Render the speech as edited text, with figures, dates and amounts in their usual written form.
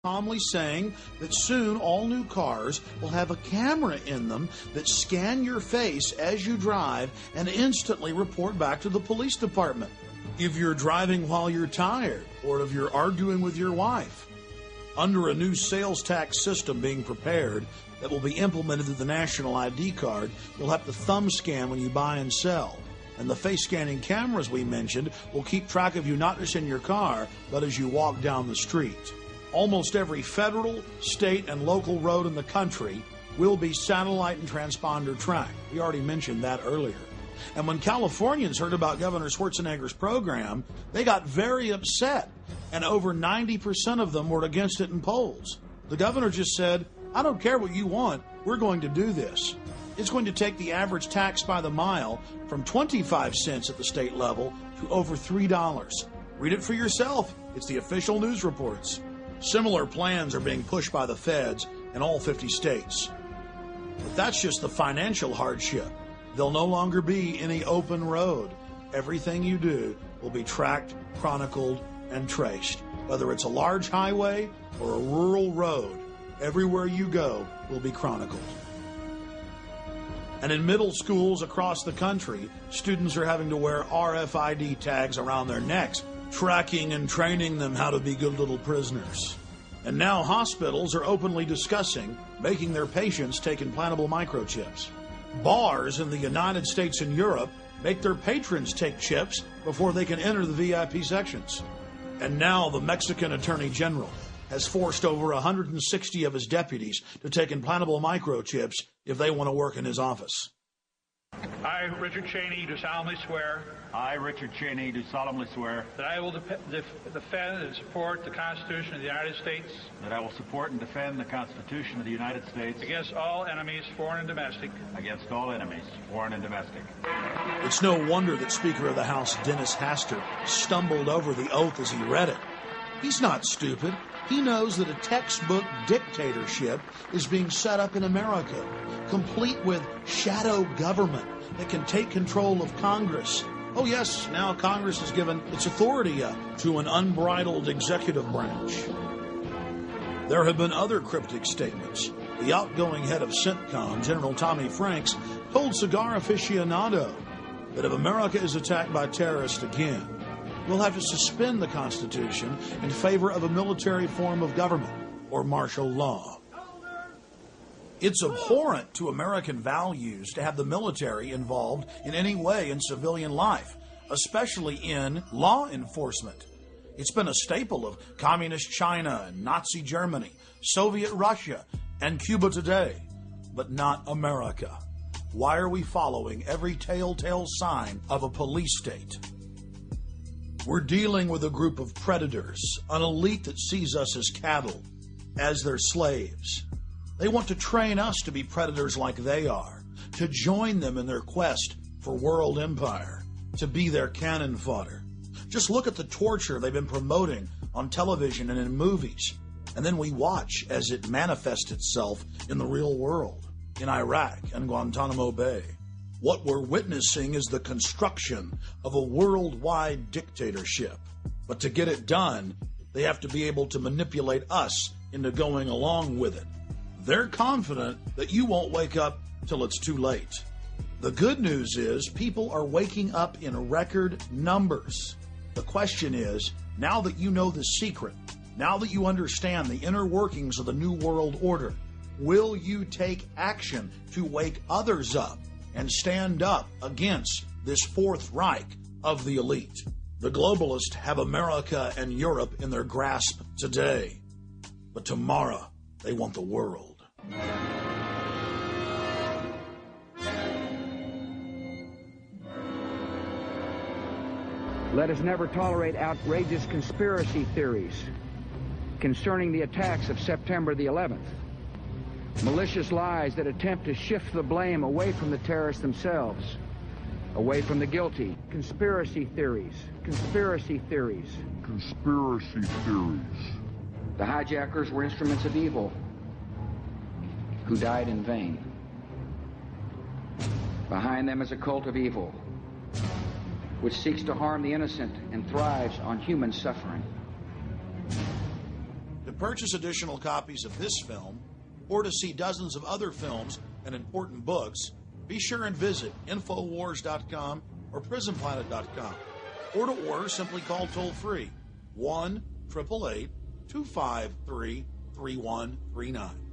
calmly saying that soon all new cars will have a camera in them that scan your face as you drive and instantly report back to the police department if you're driving while you're tired or if you're arguing with your wife. Under a new sales tax system being prepared that will be implemented through the national ID card, you'll have to thumb scan when you buy and sell. And the face scanning cameras we mentioned will keep track of you not just in your car, but as you walk down the street. Almost every federal, state, and local road in the country will be satellite and transponder tracked. We already mentioned that earlier. And when Californians heard about Governor Schwarzenegger's program, they got very upset, and over 90% of them were against it in polls. The governor just said, I don't care what you want, we're going to do this. It's going to take the average tax by the mile from 25 cents at the state level to over $3. Read it for yourself. It's the official news reports. Similar plans are being pushed by the feds in all 50 states. But that's just the financial hardship. There'll no longer be any open road. Everything you do will be tracked, chronicled, and traced. Whether it's a large highway or a rural road, everywhere you go will be chronicled. And in middle schools across the country, students are having to wear RFID tags around their necks, tracking and training them how to be good little prisoners. And now hospitals are openly discussing making their patients take implantable microchips. Bars in the United States and Europe make their patrons take chips before they can enter the VIP sections. And now the Mexican Attorney General has forced over 160 of his deputies to take implantable microchips if they want to work in his office. I, Richard Cheney, do solemnly swear. I, Richard Cheney, do solemnly swear. That I will defend and support the Constitution of the United States. That I will support and defend the Constitution of the United States. Against all enemies, foreign and domestic. Against all enemies, foreign and domestic. It's no wonder that Speaker of the House Dennis Hastert stumbled over the oath as he read it. He's not stupid. He knows that a textbook dictatorship is being set up in America, complete with shadow government that can take control of Congress. Oh yes, now Congress has given its authority up to an unbridled executive branch. There have been other cryptic statements. The outgoing head of CENTCOM, General Tommy Franks, told Cigar Aficionado that if America is attacked by terrorists again, we'll have to suspend the Constitution in favor of a military form of government or martial law. It's abhorrent to American values to have the military involved in any way in civilian life, especially in law enforcement. It's been a staple of Communist China and Nazi Germany, Soviet Russia, and Cuba today, but not America. Why are we following every telltale sign of a police state? We're dealing with a group of predators, an elite that sees us as cattle, as their slaves. They want to train us to be predators like they are, to join them in their quest for world empire, to be their cannon fodder. Just look at the torture they've been promoting on television and in movies, and then we watch as it manifests itself in the real world, in Iraq and Guantanamo Bay. What we're witnessing is the construction of a worldwide dictatorship. But to get it done, they have to be able to manipulate us into going along with it. They're confident that you won't wake up till it's too late. The good news is people are waking up in record numbers. The question is, now that you know the secret, now that you understand the inner workings of the New World Order, will you take action to wake others up and stand up against this Fourth Reich of the elite? The globalists have America and Europe in their grasp today, but tomorrow they want the world. Let us never tolerate outrageous conspiracy theories concerning the attacks of September the 11th. Malicious lies that attempt to shift the blame away from the terrorists themselves, away from the guilty. Conspiracy theories. Conspiracy theories. Conspiracy theories. The hijackers were instruments of evil who died in vain. Behind them is a cult of evil which seeks to harm the innocent and thrives on human suffering. To purchase additional copies of this film, or to see dozens of other films and important books, be sure and visit Infowars.com or PrisonPlanet.com. Or to order, simply call toll-free 1-888-253-3139.